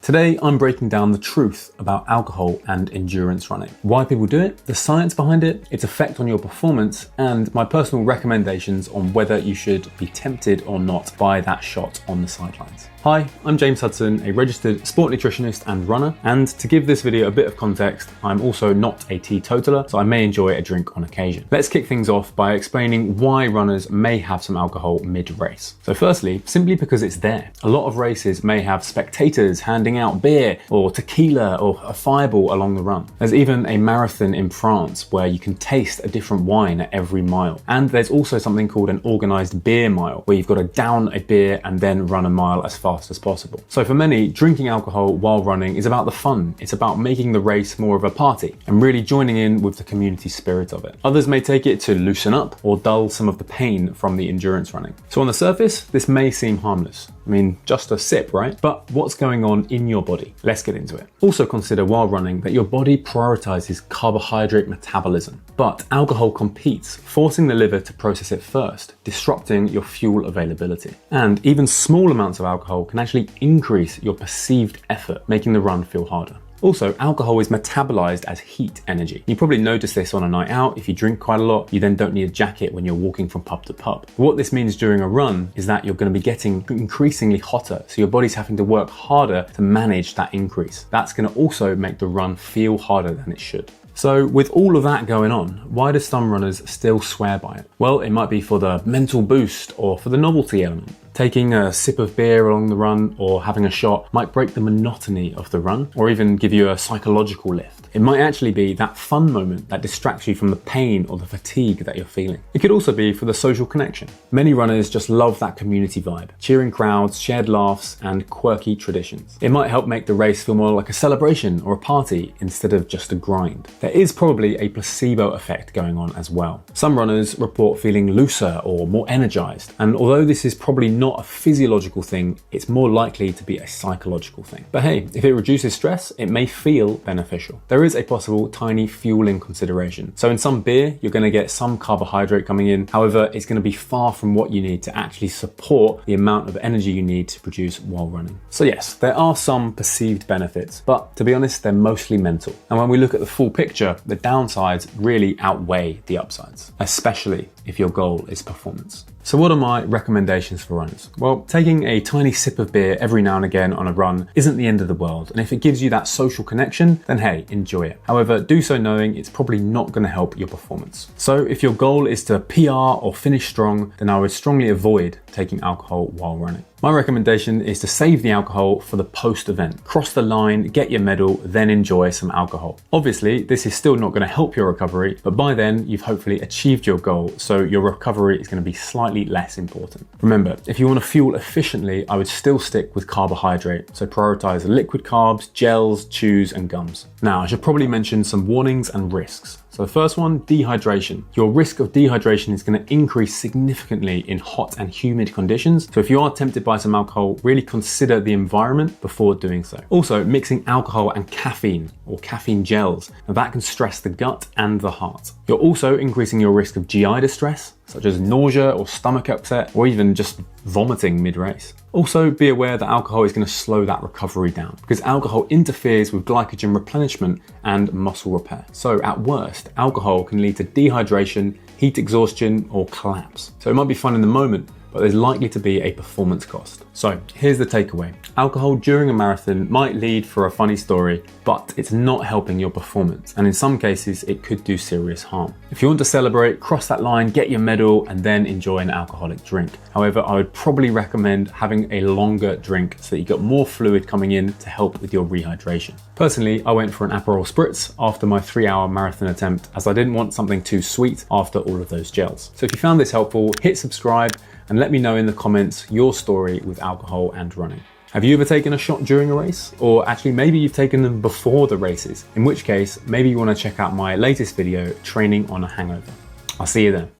Today, I'm breaking down the truth about alcohol and endurance running. Why people do it, the science behind it, its effect on your performance, and my personal recommendations on whether you should be tempted or not by that shot on the sidelines. Hi, I'm James Hudson, a registered sport nutritionist and runner, and to give this video a bit of context, I'm also not a teetotaler, so I may enjoy a drink on occasion. Let's kick things off by explaining why runners may have some alcohol mid-race. So firstly, simply because it's there. A lot of races may have spectators handing out beer or tequila or a fireball along the run. There's even a marathon in France where you can taste a different wine at every mile. And there's also something called an organized beer mile, where you've got to down a beer and then run a mile as fast as possible. So for many, drinking alcohol while running is about the fun. It's about making the race more of a party and really joining in with the community spirit of it. Others may take it to loosen up or dull some of the pain from the endurance running. So on the surface, this may seem harmless. I mean, just a sip, right? But what's going on in your body? Let's get into it. Also consider while running that your body prioritizes carbohydrate metabolism, but alcohol competes, forcing the liver to process it first, disrupting your fuel availability. And even small amounts of alcohol can actually increase your perceived effort, making the run feel harder. Also, alcohol is metabolized as heat energy. You probably notice this on a night out. If you drink quite a lot, you then don't need a jacket when you're walking from pub to pub. What this means during a run is that you're going to be getting increasingly hotter, so your body's having to work harder to manage that increase. That's going to also make the run feel harder than it should. So with all of that going on, why do some runners still swear by it? Well, it might be for the mental boost or for the novelty element. Taking a sip of beer along the run or having a shot might break the monotony of the run or even give you a psychological lift. It might actually be that fun moment that distracts you from the pain or the fatigue that you're feeling. It could also be for the social connection. Many runners just love that community vibe, cheering crowds, shared laughs, and quirky traditions. It might help make the race feel more like a celebration or a party instead of just a grind. There is probably a placebo effect going on as well. Some runners report feeling looser or more energized, and although this is probably not a physiological thing, it's more likely to be a psychological thing. But hey, if it reduces stress, it may feel beneficial. There is a possible tiny fueling consideration. So in some beer, you're going to get some carbohydrate coming in. However, it's going to be far from what you need to actually support the amount of energy you need to produce while running. So yes, there are some perceived benefits, but to be honest, they're mostly mental. And when we look at the full picture, the downsides really outweigh the upsides, especially if your goal is performance. So what are my recommendations for runners? Well, taking a tiny sip of beer every now and again on a run isn't the end of the world. And if it gives you that social connection, then hey, enjoy it. However, do so knowing it's probably not going to help your performance. So if your goal is to PR or finish strong, then I would strongly avoid taking alcohol while running. My recommendation is to save the alcohol for the post-event. Cross the line, get your medal, then enjoy some alcohol. Obviously, this is still not going to help your recovery, but by then you've hopefully achieved your goal, so your recovery is going to be slightly less important. Remember, if you want to fuel efficiently, I would still stick with carbohydrate, so prioritize liquid carbs, gels, chews, and gums. Now, I should probably mention some warnings and risks. So the first one, dehydration. Your risk of dehydration is going to increase significantly in hot and humid conditions. So if you are tempted by some alcohol, really consider the environment before doing so. Also, mixing alcohol and caffeine or caffeine gels. Now that can stress the gut and the heart. You're also increasing your risk of GI distress, such as nausea or stomach upset, or even just vomiting mid-race. Also, be aware that alcohol is going to slow that recovery down because alcohol interferes with glycogen replenishment and muscle repair. So at worst, alcohol can lead to dehydration, heat exhaustion, or collapse. So it might be fun in the moment, but there's likely to be a performance cost. So here's the takeaway. Alcohol during a marathon might lead for a funny story, but it's not helping your performance. And in some cases, it could do serious harm. If you want to celebrate, cross that line, get your medal, and then enjoy an alcoholic drink. However, I would probably recommend having a longer drink so that you got more fluid coming in to help with your rehydration. Personally, I went for an Aperol Spritz after my 3-hour marathon attempt as I didn't want something too sweet after all of those gels. So if you found this helpful, hit subscribe and let me know in the comments your story with alcohol and running. Have you ever taken a shot during a race? Or actually maybe you've taken them before the races, in which case maybe you want to check out my latest video, Training on a Hangover. I'll see you then.